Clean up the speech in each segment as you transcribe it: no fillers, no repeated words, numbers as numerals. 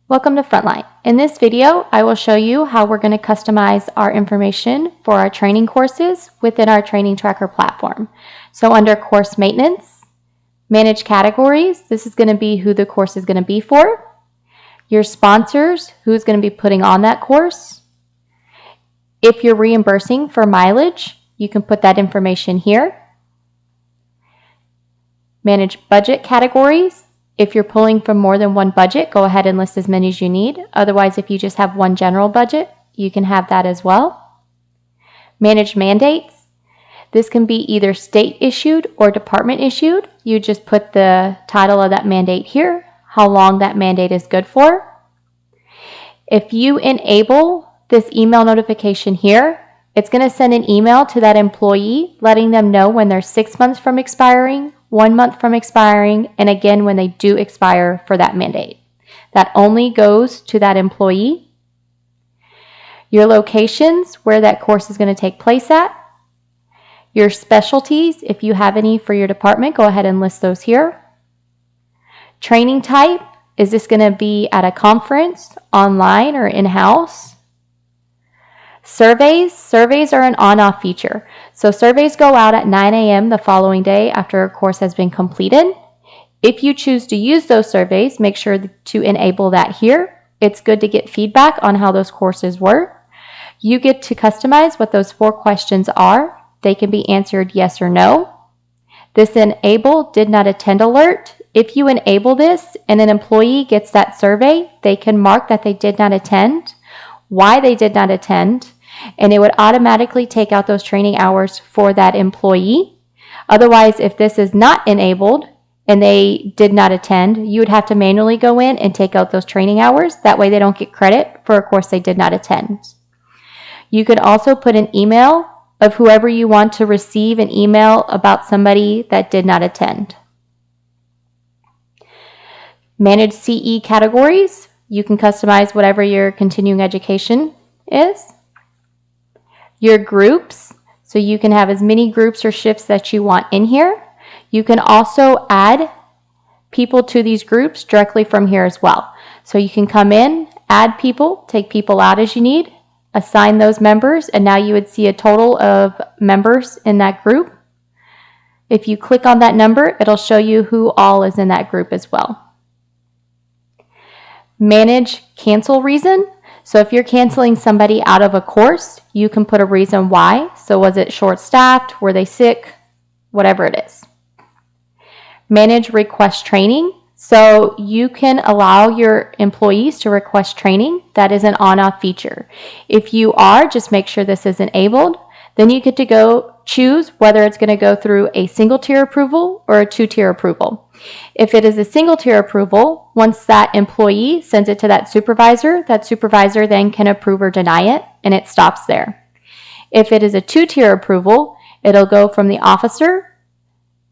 Welcome to Frontline. In this video, I will show you how we're going to customize our information for our training courses within our Training Tracker platform. So under Course Maintenance, Manage Categories, this is going to be who the course is going to be for. Your sponsors, who's going to be putting on that course. If you're reimbursing for mileage, you can put that information here. Manage Budget Categories. If you're pulling from more than one budget, go ahead and list as many as you need. Otherwise, if you just have one general budget, you can have that as well. Manage Mandates. This can be either state issued or department issued. You just put the title of that mandate here, how long that mandate is good for. If you enable this email notification here, it's going to send an email to that employee letting them know when they're 6 months from expiring, 1 month from expiring, and again when they do expire for that mandate. That only goes to that employee. Your locations, where that course is going to take place at. Your specialties, if you have any for your department, go ahead and list those here. Training type, is this going to be at a conference, online, or in-house? Surveys are an on-off feature. So surveys go out at 9 a.m. the following day after a course has been completed. If you choose to use those surveys, make sure to enable that here. It's good to get feedback on how those courses were. You get to customize what those 4 questions are. They can be answered yes or no. This enable did not attend alert. If you enable this and an employee gets that survey, they can mark that they did not attend, why they did not attend, and it would automatically take out those training hours for that employee. Otherwise, if this is not enabled and they did not attend, you would have to manually go in and take out those training hours. That way they don't get credit for a course they did not attend. You could also put an email of whoever you want to receive an email about somebody that did not attend. Manage CE categories. You can customize whatever your continuing education is. Your groups, so you can have as many groups or shifts that you want in here. You can also add people to these groups directly from here as well. So you can come in, add people, take people out as you need, assign those members, and now you would see a total of members in that group. If you click on that number, it'll show you who all is in that group as well. Manage cancel reason. So if you're canceling somebody out of a course, you can put a reason why. So was it short-staffed? Were they sick? Whatever it is. Manage request training. So you can allow your employees to request training. That is an on-off feature. If you are, just make sure this is enabled. Then you get to go choose whether it's going to go through a single tier approval or a 2-tier approval. If it is a single tier approval, once that employee sends it to that supervisor then can approve or deny it, and it stops there. If it is a 2-tier approval, it'll go from the officer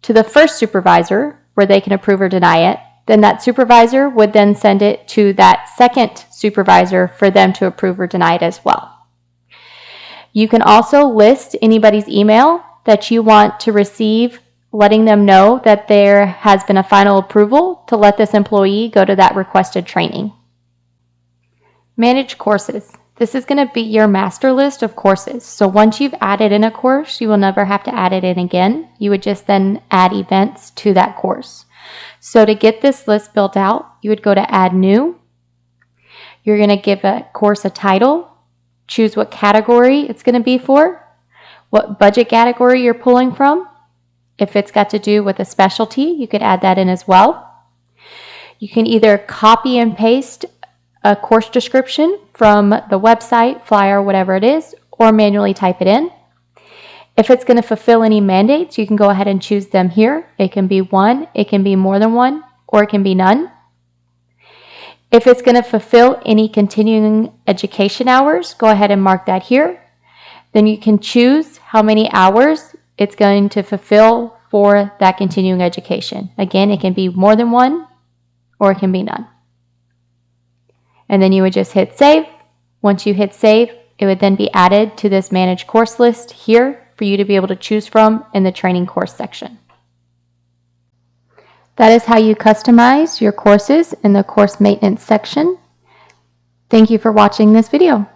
to the first supervisor where they can approve or deny it. Then that supervisor would then send it to that second supervisor for them to approve or deny it as well. You can also list anybody's email that you want to receive, letting them know that there has been a final approval to let this employee go to that requested training. Manage courses. This is going to be your master list of courses. So once you've added in a course, you will never have to add it in again. You would just then add events to that course. So to get this list built out, you would go to Add New. You're going to give a course a title. Choose what category it's going to be for, what budget category you're pulling from. If it's got to do with a specialty, you could add that in as well. You can either copy and paste a course description from the website, flyer, whatever it is, or manually type it in. If it's going to fulfill any mandates, you can go ahead and choose them here. It can be one, it can be more than one, or it can be none. If it's going to fulfill any continuing education hours, go ahead and mark that here. Then you can choose how many hours it's going to fulfill for that continuing education. Again, it can be more than one or it can be none. And then you would just hit save. Once you hit save, it would then be added to this manage course list here for you to be able to choose from in the training course section. That is how you customize your courses in the course maintenance section. Thank you for watching this video.